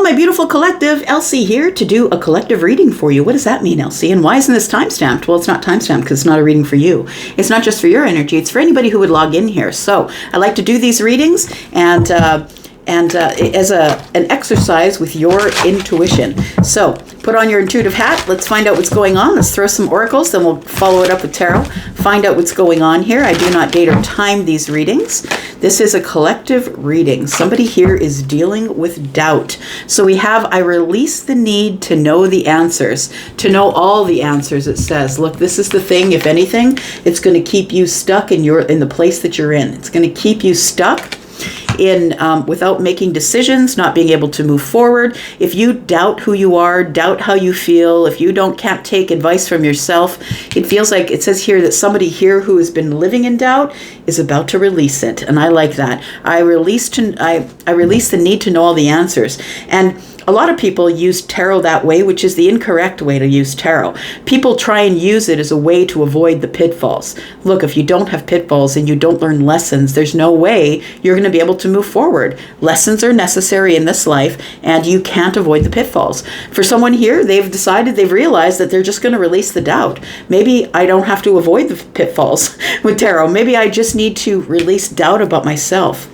my beautiful collective, Elsie here to do a collective reading for you. What does that mean, Elsie? And why isn't this time-stamped? Well, it's not time-stamped because it's not a reading for you. It's not just for your energy. It's for anybody who would log in here. So I like to do these readings and as an exercise with your intuition. So put on your intuitive hat. Let's find out what's going on. Let's throw some oracles, then we'll follow it up with tarot. Find out what's going on here. I do not date or time these readings. This is a collective reading. Somebody here is dealing with doubt. So we have, I release the need to know the answers, to know all the answers. It says, look, this is the thing. If anything, it's going to keep you stuck in the place that you're in. It's going to keep you stuck in without making decisions, not being able to move forward. If you doubt who you are, doubt how you feel, if you can't take advice from yourself, it feels like it says here that somebody here who has been living in doubt is about to release it. And I like that. I release the need to know all the answers. And a lot of people use tarot that way, which is the incorrect way to use tarot. People try and use it as a way to avoid the pitfalls. Look, if you don't have pitfalls and you don't learn lessons, there's no way you're going to be able to move forward. Lessons are necessary in this life, and you can't avoid the pitfalls. For someone here, they've realized that they're just going to release the doubt. Maybe I don't have to avoid the pitfalls with tarot. Maybe I just need to release doubt about myself.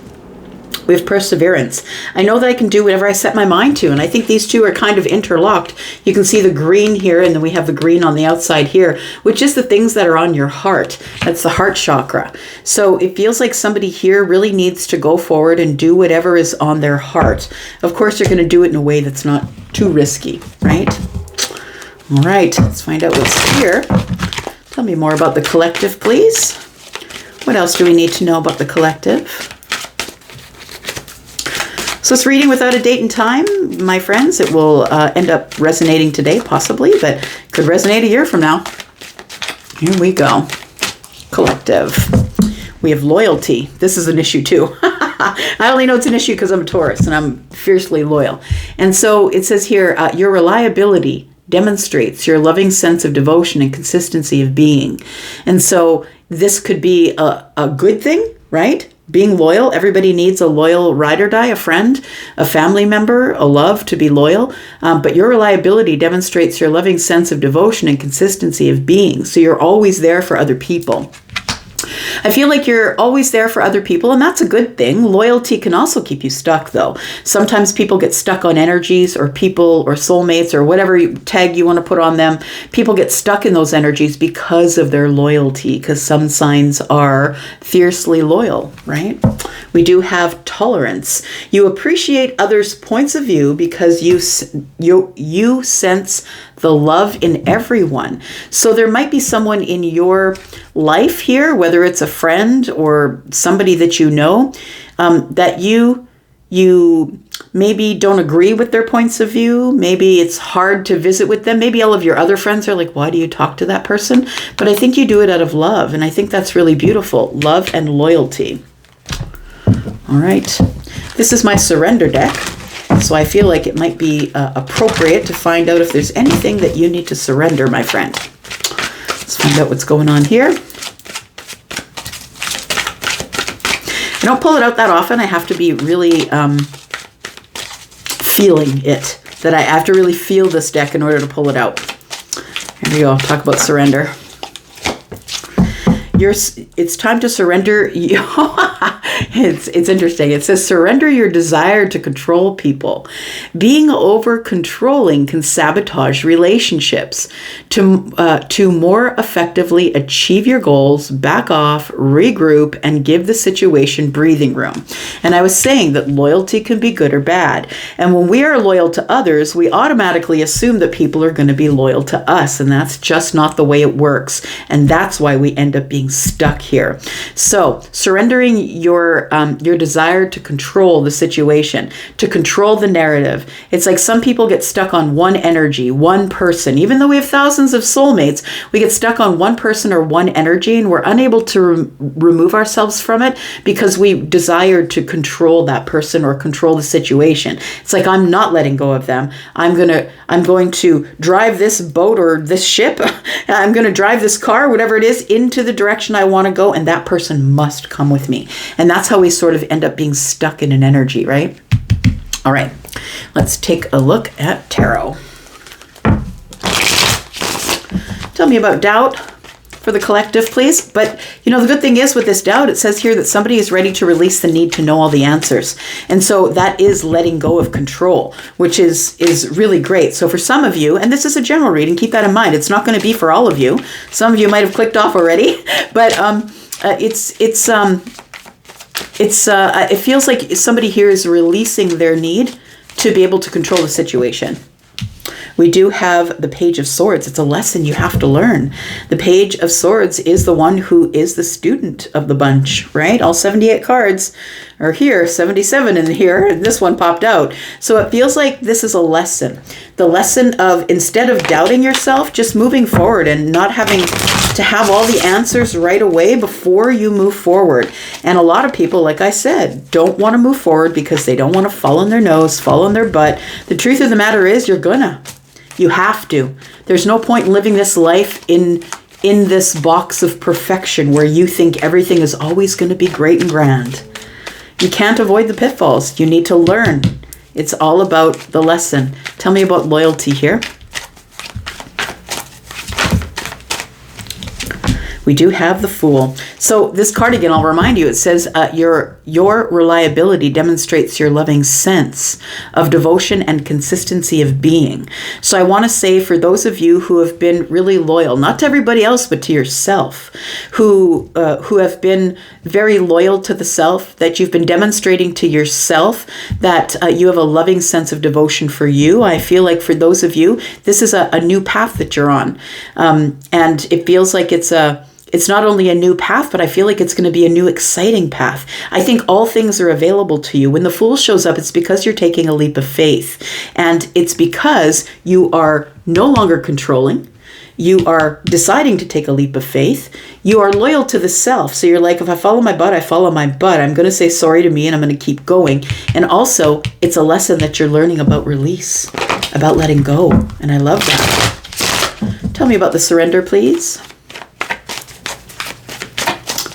We have perseverance. I know that I can do whatever I set my mind to, and I think these two are kind of interlocked. You can see the green here, and then we have the green on the outside here, which is the things that are on your heart. That's the heart chakra. So it feels like somebody here really needs to go forward and do whatever is on their heart. Of course, they're going to do it in a way that's not too risky, right? All right, let's find out what's here. Tell me more about the collective, please. What else do we need to know about the collective? So it's reading without a date and time, my friends. It will end up resonating today, possibly, but could resonate a year from now. Here we go. Collective. We have loyalty. This is an issue too. I only know it's an issue because I'm a Taurus and I'm fiercely loyal. And so it says here, your reliability demonstrates your loving sense of devotion and consistency of being. And so this could be a good thing, right? Being loyal, everybody needs a loyal ride or die, a friend, a family member, a love to be loyal. But your reliability demonstrates your loving sense of devotion and consistency of being. So you're always there for other people. I feel like you're always there for other people, and that's a good thing. Loyalty can also keep you stuck, though. Sometimes people get stuck on energies or people or soulmates or whatever tag you want to put on them. People get stuck in those energies because of their loyalty, because some signs are fiercely loyal, right? We do have tolerance. You appreciate others' points of view because you sense the love in everyone. So there might be someone in your life here, whether it's a friend or somebody that you know, that you maybe don't agree with their points of view. Maybe it's hard to visit with them. Maybe all of your other friends are like, why do you talk to that person? But I think you do it out of love. And I think that's really beautiful. Love and loyalty. All right. This is my surrender deck. So I feel like it might be appropriate to find out if there's anything that you need to surrender, my friend. Let's find out what's going on here. I don't pull it out that often. I have to be really feeling it. That I have to really feel this deck in order to pull it out. Here we go. Talk about surrender. It's time to surrender. It's interesting. It says, surrender your desire to control people. Being over controlling can sabotage relationships. To more effectively achieve your goals, back off, regroup, and give the situation breathing room. And I was saying that loyalty can be good or bad. And when we are loyal to others, we automatically assume that people are going to be loyal to us. And that's just not the way it works. And that's why we end up being stuck here. So surrendering your desire to control the situation, to control the narrative. It's like some people get stuck on one energy, one person. Even though we have thousands of soulmates, we get stuck on one person or one energy, and we're unable to remove ourselves from it because we desire to control that person or control the situation. It's like, I'm not letting go of them. I'm going to drive this boat or this ship. I'm going to drive this car, whatever it is, into the direction I want to go, and that person must come with me. And that's how we sort of end up being stuck in an energy, right? All right, let's take a look at tarot. Tell me about doubt for the collective, please. But, you know, the good thing is with this doubt, it says here that somebody is ready to release the need to know all the answers. And so that is letting go of control, which is really great. So for some of you, and this is a general reading, keep that in mind. It's not going to be for all of you. Some of you might have clicked off already, but it feels like somebody here is releasing their need to be able to control the situation. We do have the Page of Swords. It's a lesson you have to learn. The Page of Swords is the one who is the student of the bunch, right? All 78 cards are here, 77 in here, and this one popped out. So it feels like this is a lesson. The lesson of, instead of doubting yourself, just moving forward and not having to have all the answers right away before you move forward. And a lot of people, like I said, don't want to move forward because they don't want to fall on their nose, fall on their butt. The truth of the matter is you're gonna. You have to. There's no point in living this life in this box of perfection where you think everything is always going to be great and grand. You can't avoid the pitfalls. You need to learn. It's all about the lesson. Tell me about loyalty here. We do have the Fool. So this card again, I'll remind you, it says your reliability demonstrates your loving sense of devotion and consistency of being. So I want to say for those of you who have been really loyal, not to everybody else, but to yourself, who have been very loyal to the self, that you've been demonstrating to yourself that you have a loving sense of devotion for you. I feel like for those of you, this is a new path that you're on. And it feels like it's not only a new path, but I feel like it's going to be a new exciting path. I think all things are available to you. When the Fool shows up, it's because you're taking a leap of faith. And it's because you are no longer controlling. You are deciding to take a leap of faith. You are loyal to the self. So you're like, if I follow my butt, I follow my butt. I'm going to say sorry to me and I'm going to keep going. And also, it's a lesson that you're learning about release, about letting go. And I love that. Tell me about the Surrender, please.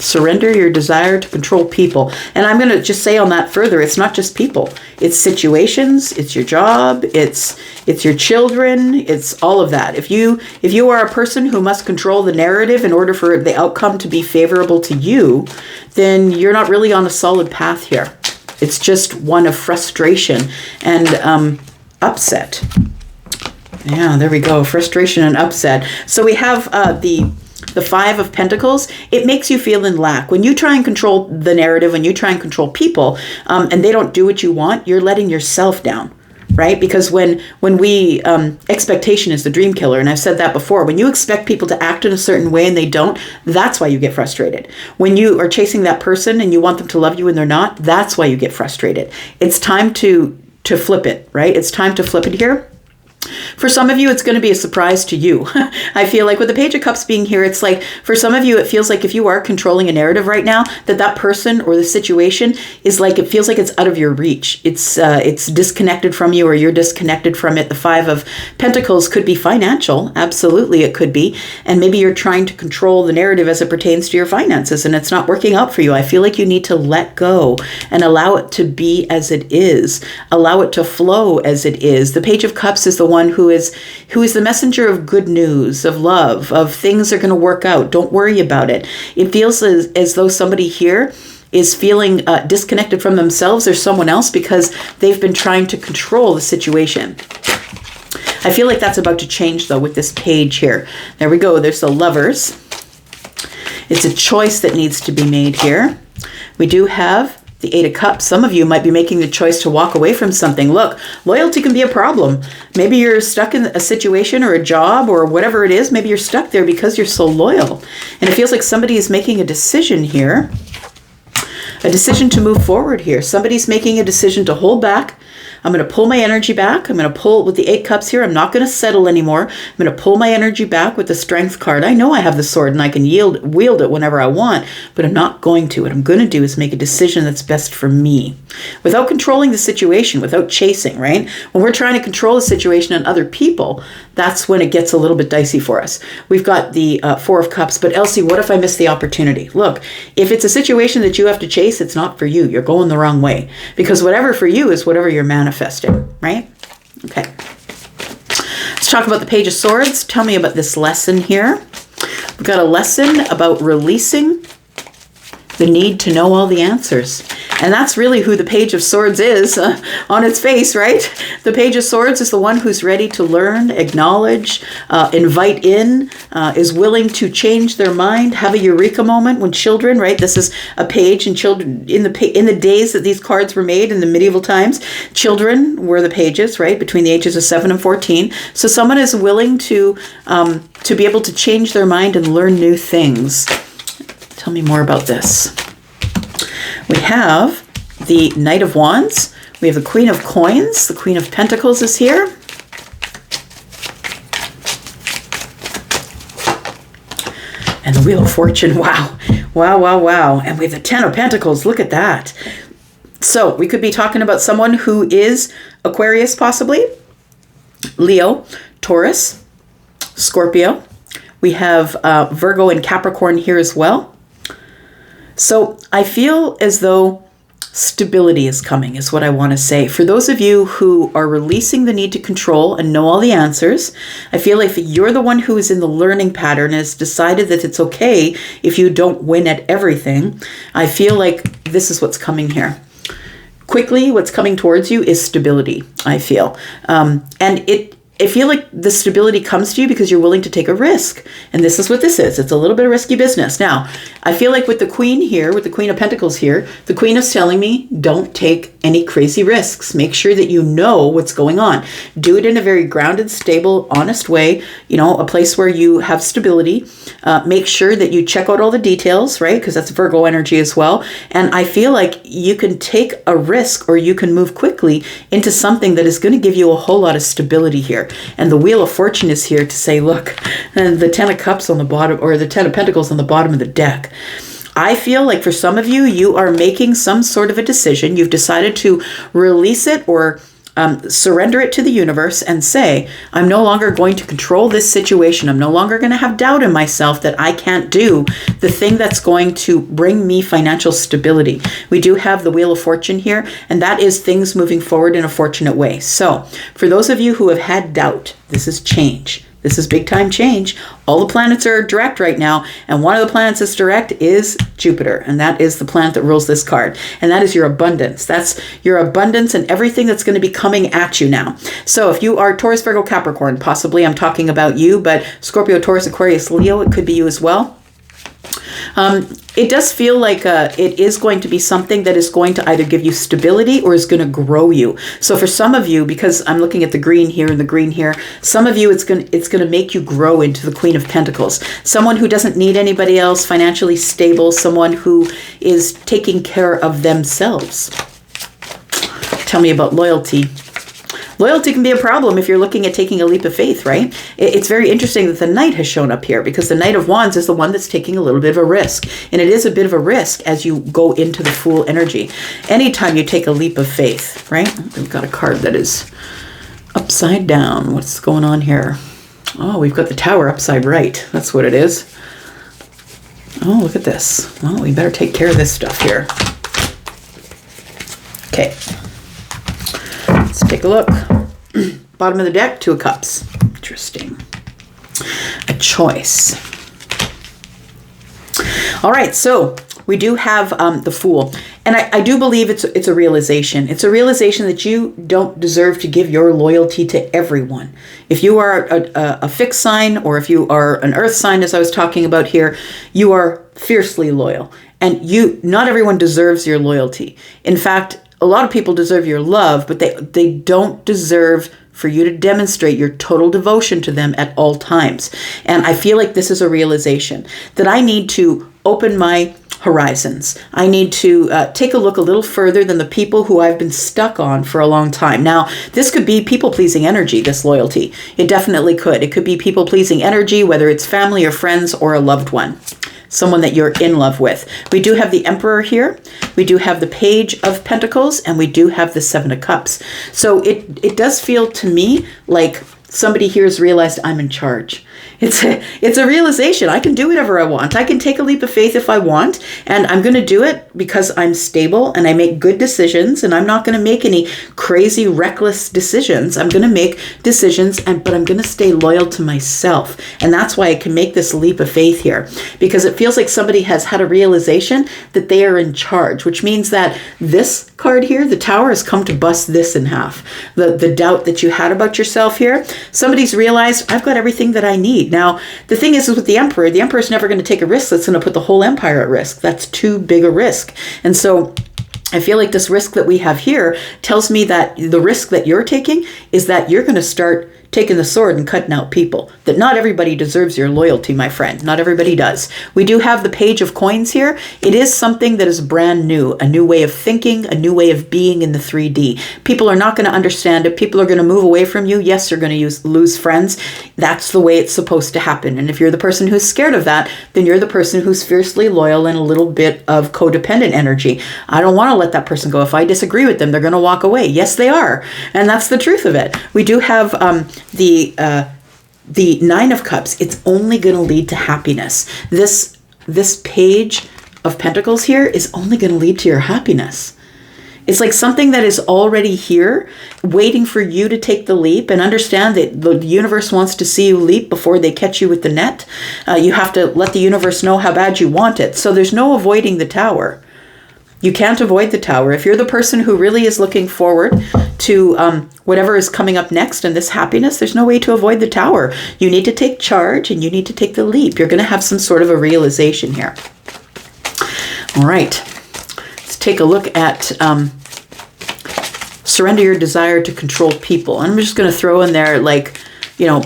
Surrender your desire to control people. And I'm going to just say on that further, it's not just people. It's situations, it's your job, it's your children, it's all of that. If you are a person who must control the narrative in order for the outcome to be favorable to you, then you're not really on a solid path here. It's just one of frustration and upset. Yeah, there we go. Frustration and upset. So we have the Five of Pentacles. It makes you feel in lack. When you try and control the narrative, when you try and control people, and they don't do what you want, you're letting yourself down, right? Because when we, expectation is the dream killer, and I've said that before. When you expect people to act in a certain way and they don't, that's why you get frustrated. When you are chasing that person and you want them to love you and they're not, that's why you get frustrated. It's time to flip it, right? It's time to flip it here. For some of you, it's going to be a surprise to you. I feel like with the Page of Cups being here, it's like, for some of you, it feels like if you are controlling a narrative right now, that person or the situation is like, it feels like it's out of your reach. It's disconnected from you or you're disconnected from it. The Five of Pentacles could be financial. Absolutely, it could be. And maybe you're trying to control the narrative as it pertains to your finances and it's not working out for you. I feel like you need to let go and allow it to be as it is. Allow it to flow as it is. The Page of Cups is the one who is the messenger of good news, of love, of things are going to work out. Don't worry about it. It feels as though somebody here is feeling disconnected from themselves or someone else because they've been trying to control the situation. I feel like that's about to change though with this page here. There we go. There's the Lovers. It's a choice that needs to be made here. We do have the Eight of Cups. Some of you might be making the choice to walk away from something. Look, loyalty can be a problem. Maybe you're stuck in a situation or a job or whatever it is. Maybe you're stuck there because you're so loyal. And it feels like somebody is making a decision here. A decision to move forward here. Somebody's making a decision to hold back. I'm going to pull my energy back. I'm going to pull with the Eight Cups here. I'm not going to settle anymore. I'm going to pull my energy back with the Strength card. I know I have the sword and I can wield it whenever I want, but I'm not not going to. What I'm going to do is make a decision that's best for me without controlling the situation, without chasing, right? When we're trying to control the situation and other people, that's when it gets a little bit dicey for us. We've got the Four of Cups, but Elsie, what if I miss the opportunity? Look, if it's a situation that you have to chase, it's not for you. You're going the wrong way, because whatever for you is whatever you're manifesting, right? Okay. Let's talk about the Page of Swords. Tell me about this lesson here. We've got a lesson about releasing the need to know all the answers. And that's really who the Page of Swords is on its face, right? The Page of Swords is the one who's ready to learn, acknowledge, invite in, is willing to change their mind, have a eureka moment when children, right? This is a page, and children, in the days that these cards were made in the medieval times, children were the pages, right? Between the ages of 7 and 14. So someone is willing to be able to change their mind and learn new things. Tell me more about this. We have the Knight of Wands. We have the Queen of Coins. The Queen of Pentacles is here. And the Wheel of Fortune. Wow. Wow, wow, wow. And we have the Ten of Pentacles. Look at that. So we could be talking about someone who is Aquarius, possibly, Leo, Taurus, Scorpio. We have Virgo and Capricorn here as well. So I feel as though stability is coming, is what I want to say. For those of you who are releasing the need to control and know all the answers, I feel like you're the one who is in the learning pattern and has decided that it's okay if you don't win at everything. I feel like this is what's coming here. Quickly, what's coming towards you is stability, I feel. I feel like the stability comes to you because you're willing to take a risk. And this is what this is. It's a little bit of risky business. Now, I feel like with the Queen here, with the Queen of Pentacles here, the Queen is telling me, don't take any crazy risks. Make sure that you know what's going on. Do it in a very grounded, stable, honest way, a place where you have stability. Make sure that you check out all the details, right? Because that's Virgo energy as well. And I feel like you can take a risk, or you can move quickly into something that is going to give you a whole lot of stability here. And the Wheel of Fortune is here to say, look, and the Ten of Cups on the bottom, or the Ten of Pentacles on the bottom of the deck. I feel like for some of you, you are making some sort of a decision. You've decided to release it or surrender it to the universe and say, I'm no longer going to control this situation. I'm no longer going to have doubt in myself that I can't do the thing that's going to bring me financial stability. We do have the Wheel of Fortune here, and that is things moving forward in a fortunate way. So for those of you who have had doubt, this is change. This is big time change. All the planets are direct right now, and one of the planets that's direct is Jupiter, and that is the planet that rules this card. And that is your abundance. That's your abundance and everything that's going to be coming at you now. So if you are Taurus, Virgo, Capricorn, possibly I'm talking about you, but Scorpio, Taurus, Aquarius, Leo, it could be you as well. It does feel like it is going to be something that is going to either give you stability or is going to grow you. So for some of you, because I'm looking at the green here and the green here, some of you it's going to make you grow into the Queen of Pentacles. Someone who doesn't need anybody else, financially stable, someone who is taking care of themselves. Tell me about loyalty. Loyalty can be a problem if you're looking at taking a leap of faith, right? It's very interesting that the Knight has shown up here, because the Knight of Wands is the one that's taking a little bit of a risk. And it is a bit of a risk as you go into the Fool energy. Anytime you take a leap of faith, right? We've got a card that is upside down. What's going on here? Oh, we've got the Tower upside right. That's what it is. Oh, look at this. Well, we better take care of this stuff here. Okay. Let's take a look. Bottom of the deck, Two of Cups. Interesting. A choice. All right, so we do have the Fool. And I do believe it's a realization. It's a realization that you don't deserve to give your loyalty to everyone. If you are a fixed sign, or if you are an earth sign, as I was talking about here, you are fiercely loyal. And not everyone deserves your loyalty. In fact, a lot of people deserve your love, but they don't deserve for you to demonstrate your total devotion to them at all times. And I feel like this is a realization that I need to open my horizons. I need to take a look a little further than the people who I've been stuck on for a long time. Now, this could be people-pleasing energy, this loyalty. It definitely could. It could be people-pleasing energy, whether it's family or friends or a loved one. someone that you're in love with. We do have the Emperor here. We do have the Page of Pentacles, and we do have the Seven of Cups. So it does feel to me like somebody here has realized I'm in charge. It's a realization. I can do whatever I want. I can take a leap of faith if I want, and I'm going to do it because I'm stable and I make good decisions, and I'm not going to make any crazy, reckless decisions. I'm going to make decisions, but I'm going to stay loyal to myself. And that's why I can make this leap of faith here, because it feels like somebody has had a realization that they are in charge, which means that this card here, the Tower, has come to bust this in half. The doubt that you had about yourself here, somebody's realized I've got everything that I need. Now, the thing is with the Emperor's never going to take a risk that's going to put the whole empire at risk. That's too big a risk. And so I feel like this risk that we have here tells me that the risk that you're taking is that you're going to start taking the sword and cutting out people. That not everybody deserves your loyalty, my friend. Not everybody does. We do have the Page of Coins here. It is something that is brand new, a new way of thinking, a new way of being in the 3D. People are not going to understand it. People are going to move away from you. Yes, you're going to lose friends. That's the way it's supposed to happen. And if you're the person who's scared of that, then you're the person who's fiercely loyal and a little bit of codependent energy. I don't want to let that person go. If I disagree with them, they're going to walk away. Yes, they are. And that's the truth of it. We do have the Nine of Cups. It's only going to lead to happiness. This Page of Pentacles here is only going to lead to your happiness. It's like something that is already here, waiting for you to take the leap, and understand that the universe wants to see you leap before they catch you with the net. You have to let the universe know how bad you want it. So there's no avoiding the Tower. You can't avoid the Tower. If you're the person who really is looking forward to whatever is coming up next and this happiness, there's no way to avoid the Tower. You need to take charge and you need to take the leap. You're going to have some sort of a realization here. All right. Let's take a look at surrender your desire to control people. I'm just going to throw in there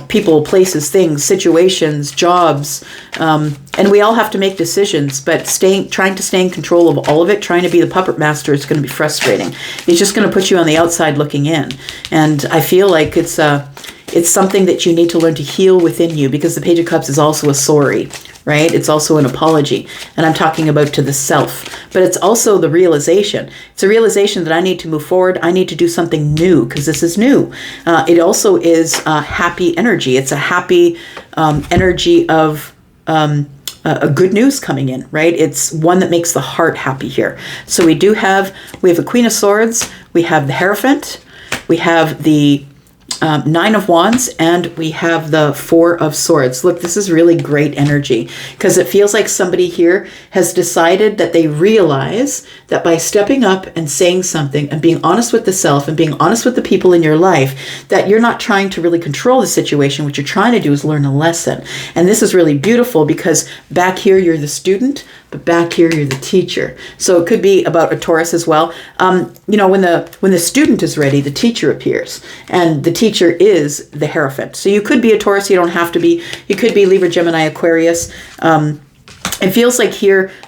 people, places, things, situations, jobs, and we all have to make decisions, but trying to stay in control of all of it, trying to be the puppet master is going to be frustrating. It's just going to put you on the outside looking in. And I feel like it's something that you need to learn to heal within you, because the Page of Cups is also a sorry, right? It's also an apology. And I'm talking about to the self. But it's also the realization. It's a realization that I need to move forward. I need to do something new, because this is new. It also is happy energy. It's a happy energy of a good news coming in, right? It's one that makes the heart happy here. So we have the Queen of Swords, we have the Hierophant, we have the Nine of Wands, and we have the Four of Swords. Look, this is really great energy, because it feels like somebody here has decided that they realize that by stepping up and saying something and being honest with the self and being honest with the people in your life, that you're not trying to really control the situation. What you're trying to do is learn a lesson. And this is really beautiful, because back here you're the student, but back here you're the teacher. So it could be about a Taurus as well. When the student is ready, the teacher appears, and the teacher is the Hierophant. So you could be a Taurus, you don't have to be. You could be Libra, Gemini, Aquarius. It feels like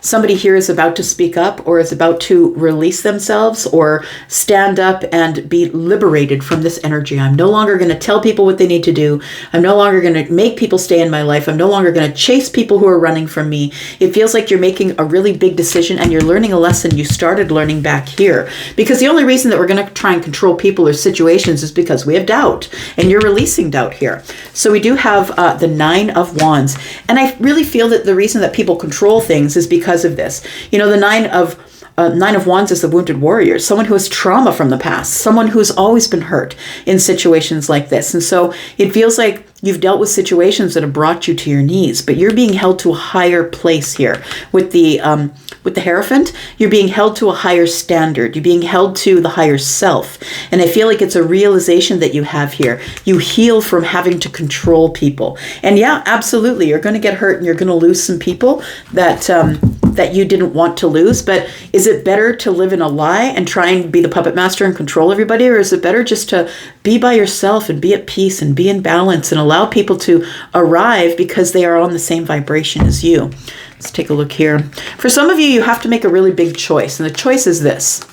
somebody here is about to speak up, or is about to release themselves, or stand up and be liberated from this energy. I'm no longer going to tell people what they need to do. I'm no longer going to make people stay in my life. I'm no longer going to chase people who are running from me. It feels like you're making a really big decision, and you're learning a lesson you started learning back here. Because the only reason that we're going to try and control people or situations is because we have doubt, and you're releasing doubt here. So we do have the Nine of Wands. And I really feel that the reason that people control things is because of this. The Nine of Wands is the wounded warrior, someone who has trauma from the past, someone who's always been hurt in situations like this. And so it feels like you've dealt with situations that have brought you to your knees, but you're being held to a higher place here. With the Hierophant, you're being held to a higher standard. You're being held to the higher self. And I feel like it's a realization that you have here. You heal from having to control people. And yeah, absolutely, you're going to get hurt, and you're going to lose some people that you didn't want to lose. But is it better to live in a lie and try and be the puppet master and control everybody? Or is it better just to be by yourself and be at peace and be in balance and allow people to arrive because they are on the same vibration as you? Let's take a look here. For some of you, you have to make a really big choice. And the choice is this.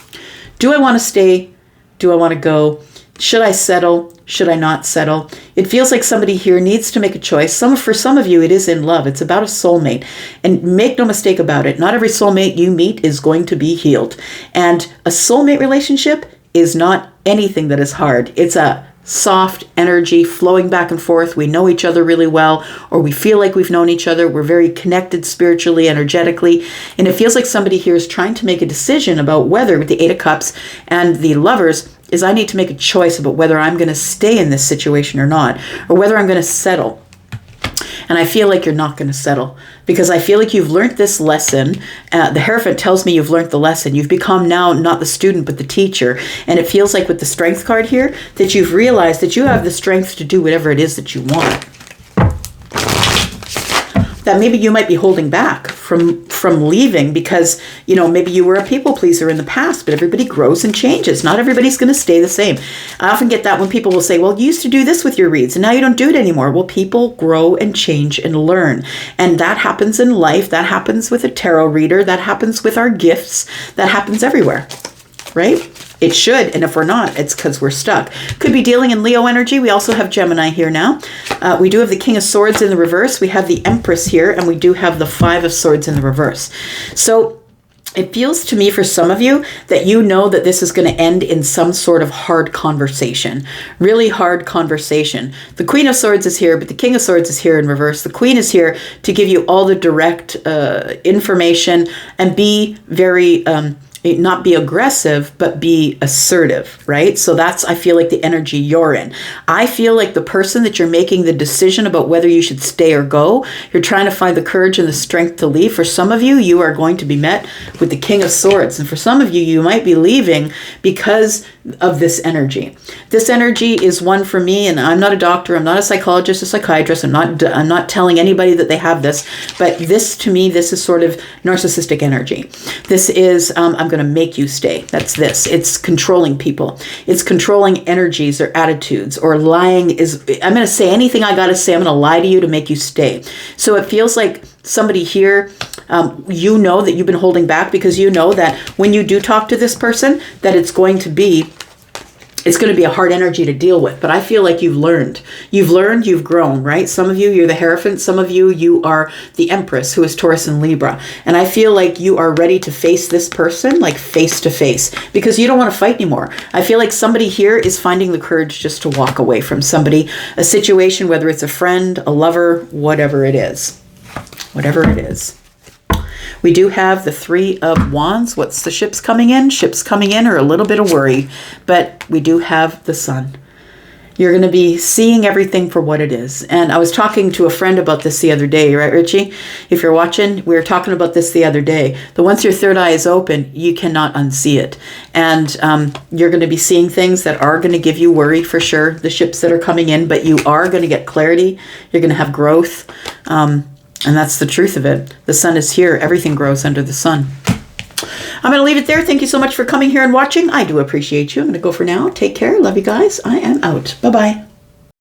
Do I want to stay? Do I want to go? Should I settle? Should I not settle? It feels like somebody here needs to make a choice. For some of you, it is in love. It's about a soulmate. And make no mistake about it, not every soulmate you meet is going to be healed. And a soulmate relationship is not anything that is hard. It's a soft energy flowing back and forth. We know each other really well, or we feel like we've known each other. We're very connected spiritually, energetically. And it feels like somebody here is trying to make a decision about whether, with the Eight of Cups and the Lovers, is I need to make a choice about whether I'm going to stay in this situation or not, or whether I'm going to settle. And I feel like you're not going to settle, because I feel like you've learned this lesson. The Hierophant tells me you've learned the lesson. You've become now not the student, but the teacher. And it feels like with the Strength card here, that you've realized that you have the strength to do whatever it is that you want. That maybe you might be holding back from leaving because, maybe you were a people pleaser in the past, but everybody grows and changes. Not everybody's going to stay the same. I often get that when people will say, well, you used to do this with your reads and now you don't do it anymore. Well, people grow and change and learn. And that happens in life. That happens with a tarot reader. That happens with our gifts. That happens everywhere, right? It should, and if we're not, it's because we're stuck. Could be dealing in Leo energy. We also have Gemini here now. We do have the King of Swords in the reverse. We have the Empress here, and we do have the Five of Swords in the reverse. So it feels to me for some of you that you know that this is going to end in some sort of hard conversation, really hard conversation. The Queen of Swords is here, but the King of Swords is here in reverse. The Queen is here to give you all the direct information and be very... not be aggressive, but be assertive, right? So that's, I feel like, the energy you're in. I feel like the person that you're making the decision about whether you should stay or go, you're trying to find the courage and the strength to leave. For some of you, you are going to be met with the King of Swords. And for some of you, you might be leaving because of this energy. This energy is one for me, and I'm not a doctor, I'm not a psychologist, a psychiatrist, I'm not telling anybody that they have this, but this, to me, this is sort of narcissistic energy. This is, I'm going to make you stay. That's this. It's controlling people. It's controlling energies or attitudes, or lying is, I'm going to say anything I got to say. I'm going to lie to you to make you stay. So it feels like somebody here, you know that you've been holding back because you know that when you do talk to this person, that it's going to be a hard energy to deal with. But I feel like you've learned, you've grown, right? Some of you, you're the Hierophant. Some of you, you are the Empress, who is Taurus and Libra. And I feel like you are ready to face this person, like face to face, because you don't want to fight anymore. I feel like somebody here is finding the courage just to walk away from somebody, a situation, whether it's a friend, a lover, whatever it is. Whatever it is. We do have the Three of Wands. What's the ships coming in? Ships coming in are a little bit of worry, but we do have the Sun. You're going to be seeing everything for what it is. And I was talking to a friend about this the other day, right, Richie? If you're watching, we were talking about this the other day. That once your third eye is open, you cannot unsee it. And you're going to be seeing things that are going to give you worry for sure, the ships that are coming in, but you are going to get clarity. You're going to have growth. And that's the truth of it. The sun is here. Everything grows under the sun. I'm going to leave it there. Thank you so much for coming here and watching. I do appreciate you. I'm going to go for now. Take care. Love you guys. I am out. Bye-bye.